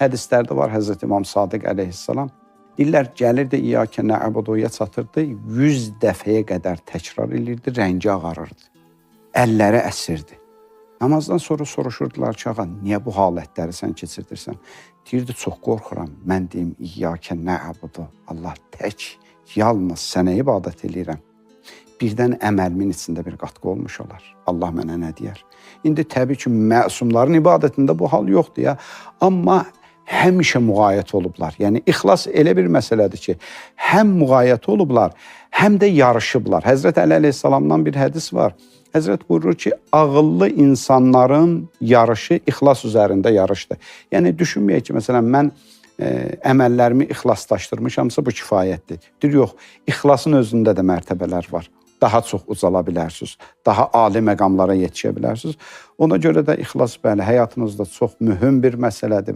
Hədislərdə var Həzrət İmam Sadiq əleyhissalam. Deyirlər, gəlirdi İyyəkə nə'buduya çatırdı, 100 dəfəyə qədər təkrar edirdi, rəngi ağarırdı. Əlləri əsirdi. Namazdan sonra soruşurdular ki, ağa, niyə bu halətləri sən keçirdirsən? Deyirdi, çox qorxuram, mən deyim, İyyəkə nə'budu, Allah tək, yalnız sənə ibadət edirəm. Birdən əməlimin içində bir qatqı olmuş olar. Allah mənə nə deyər? İndi təbii ki, məsumların ibadətində bu hal yoxdur ya. Amma həmişə müğayət olublar. Yəni, ixlas elə bir məsələdir ki, həm müğayət olublar, həm də yarışıblar. Həzrət Əli əleyhissalamdan bir hədis var. Həzrət buyurur ki, ağıllı insanların yarışı ixlas üzərində yarışdır. Yəni, düşünməyək ki, məsələn, mən əməllərimi ixlaslaşdırmışamsa bu kifayətdir. Deyir, yox, ixlasın özündə də mərtəbələr var. Daha çox ucala bilərsiniz, daha ali məqamlara yetişə bilərsiniz. Ona görə də ixlas, bəli, həyatınızda çox mühüm bir məsələdir.